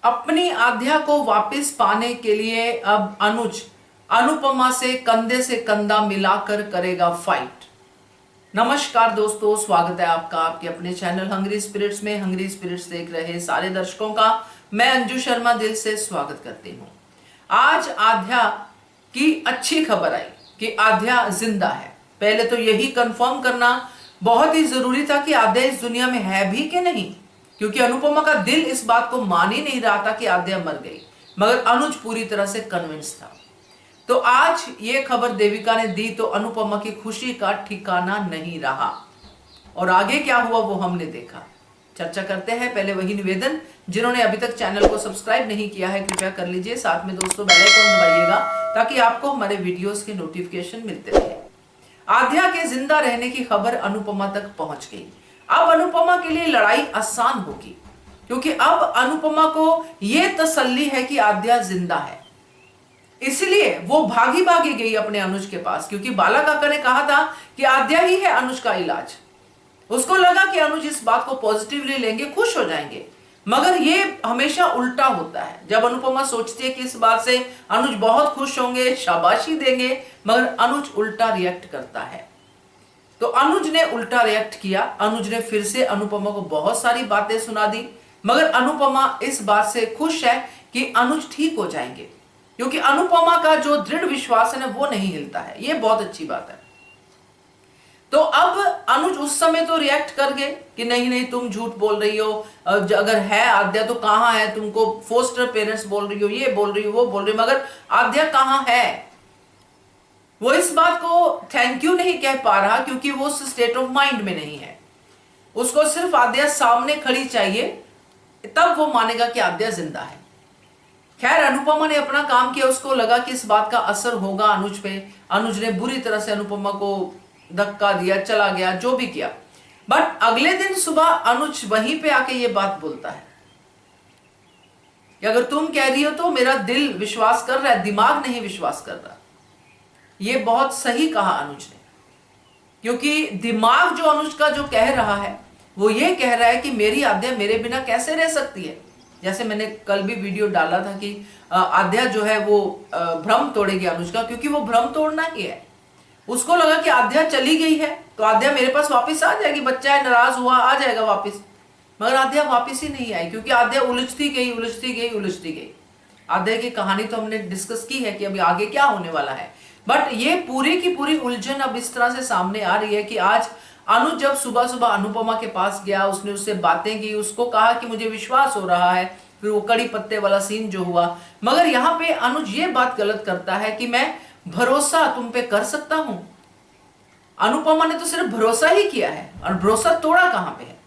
अपनी आध्या को वापस पाने के लिए अब अनुज अनुपमा से कंधा मिलाकर करेगा फाइट। नमस्कार दोस्तों, स्वागत है आपका आपके अपने चैनल हंग्री स्पिरिट्स में। हंग्री स्पिरिट्स देख रहे सारे दर्शकों का मैं अंजू शर्मा दिल से स्वागत करती हूँ। आज आध्या की अच्छी खबर आई कि आध्या जिंदा है। पहले तो यही कंफर्म करना बहुत ही जरूरी था कि आध्या इस दुनिया में है भी कि नहीं, क्योंकि अनुपमा का दिल इस बात को मान ही नहीं रहा था कि आध्या मर गई, मगर अनुज पूरी तरह से कन्विंस था। तो आज ये खबर देविका ने दी तो अनुपमा की खुशी का ठिकाना नहीं रहा। और आगे क्या हुआ वो हमने देखा। चर्चा करते हैं। पहले वही निवेदन, जिन्होंने अभी तक चैनल को सब्सक्राइब नहीं किया है कृपया कर लीजिए, साथ में दोस्तों बेल आइकन दबाइएगा ताकि आपको हमारे वीडियोस के नोटिफिकेशन मिलते रहे। आध्या के जिंदा रहने की खबर अनुपमा तक पहुंच गई। अब अनुपमा के लिए लड़ाई आसान होगी, क्योंकि अब अनुपमा को यह तसल्ली है कि आध्या जिंदा है। इसलिए वो भागी गई अपने अनुज के पास, क्योंकि बाला काका ने कहा था कि आध्या ही है अनुज का इलाज। उसको लगा कि अनुज इस बात को पॉजिटिवली लेंगे, खुश हो जाएंगे। मगर ये हमेशा उल्टा होता है। जब अनुपमा सोचती है कि इस बात से अनुज बहुत खुश होंगे, शाबाशी देंगे, मगर अनुज उल्टा रिएक्ट करता है। तो अनुज ने उल्टा रिएक्ट किया। अनुज ने फिर से अनुपमा को बहुत सारी बातें सुना दी, मगर अनुपमा इस बात से खुश है कि अनुज ठीक हो जाएंगे, क्योंकि अनुपमा का जो दृढ़ विश्वास है ना वो नहीं हिलता है। ये बहुत अच्छी बात है। तो अब अनुज उस समय तो रिएक्ट कर गए कि नहीं नहीं तुम झूठ बोल रही हो, अगर है आध्या तो कहां है, तुमको फोस्टर पेरेंट्स बोल रही हो, ये बोल रही हो, वो बोल रही हो, मगर आध्या कहां है। वो इस बात को थैंक यू नहीं कह पा रहा, क्योंकि वो उस स्टेट ऑफ माइंड में नहीं है। उसको सिर्फ आध्या सामने खड़ी चाहिए, तब वो मानेगा कि आध्या जिंदा है। खैर अनुपमा ने अपना काम किया। उसको लगा कि इस बात का असर होगा अनुज पे। अनुज ने बुरी तरह से अनुपमा को धक्का दिया, चला गया, जो भी किया। बट अगले दिन सुबह अनुज वहीं पे आके ये बात बोलता है कि अगर तुम कह रही हो तो मेरा दिल विश्वास कर रहा है, दिमाग नहीं विश्वास कर रहा। ये बहुत सही कहा अनुज ने, क्योंकि दिमाग जो अनुज का जो कह रहा है वो ये कह रहा है कि मेरी आध्या मेरे बिना कैसे रह सकती है। जैसे मैंने कल भी वीडियो डाला था कि आध्या जो है वो भ्रम तोड़ेगी अनुज का, क्योंकि वो भ्रम तोड़ना ही है। उसको लगा कि आध्या चली गई है तो आध्या मेरे पास वापस आ जाएगी, बच्चा है नाराज हुआ आ जाएगा वापस, मगर आध्या वापस ही नहीं आई, क्योंकि आध्या उलझती गई। आध्या की कहानी तो हमने डिस्कस की है कि अभी आगे क्या होने वाला है। बट ये पूरी की पूरी उलझन अब इस तरह से सामने आ रही है कि आज अनुज जब सुबह सुबह अनुपमा के पास गया, उसने उससे बातें की, उसको कहा कि मुझे विश्वास हो रहा है, फिर वो कड़ी पत्ते वाला सीन जो हुआ। मगर यहाँ पे अनुज ये बात गलत करता है कि मैं भरोसा तुम पे कर सकता हूं। अनुपमा ने तो सिर्फ भरोसा ही किया है, और भरोसा तोड़ा कहां पे है।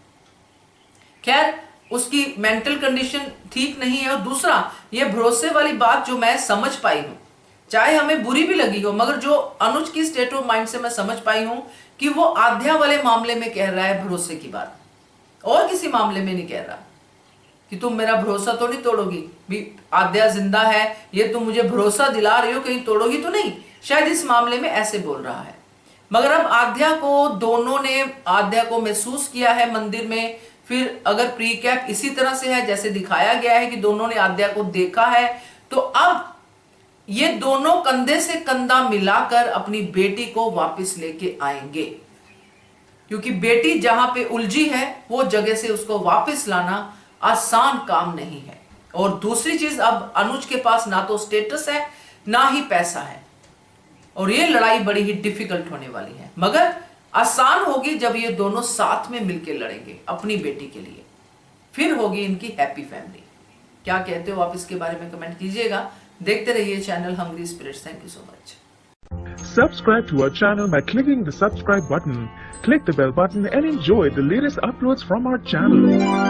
खैर उसकी मेंटल कंडीशन ठीक नहीं है। और दूसरा ये भरोसे वाली बात जो मैं समझ पाई हूं, चाहे हमें बुरी भी लगी हो, मगर जो अनुज की स्टेट ऑफ माइंड से मैं समझ पाई हूं कि वो आध्या वाले मामले में कह रहा है भरोसे की बात, और किसी मामले में नहीं कह रहा कि तुम मेरा भरोसा तो नहीं तोड़ोगी। भी आध्या जिंदा है ये तुम मुझे भरोसा दिला रही हो, कहीं तोड़ोगी तो नहीं। शायद इस मामले में ऐसे बोल रहा है। मगर अब आध्या को दोनों ने आध्या को महसूस किया है मंदिर में। फिर अगर प्री कैप इसी तरह से है जैसे दिखाया गया है कि दोनों ने आध्या को देखा है, तो अब ये दोनों कंधे से कंधा मिलाकर अपनी बेटी को वापस लेके आएंगे, क्योंकि बेटी जहां पे उलझी है वो जगह से उसको वापस लाना आसान काम नहीं है। और दूसरी चीज, अब अनुज के पास ना तो स्टेटस है ना ही पैसा है, और ये लड़ाई बड़ी ही डिफिकल्ट होने वाली है, मगर आसान होगी जब ये दोनों साथ में मिलकर लड़ेंगे अपनी बेटी के लिए। फिर होगी इनकी हैप्पी फैमिली। क्या कहते हो आप इसके बारे में कमेंट कीजिएगा। देखते रहिए channel Hungry Spirits. Thank you so much. Subscribe to our channel by clicking the subscribe button. Click the bell button and enjoy the latest uploads from our channel.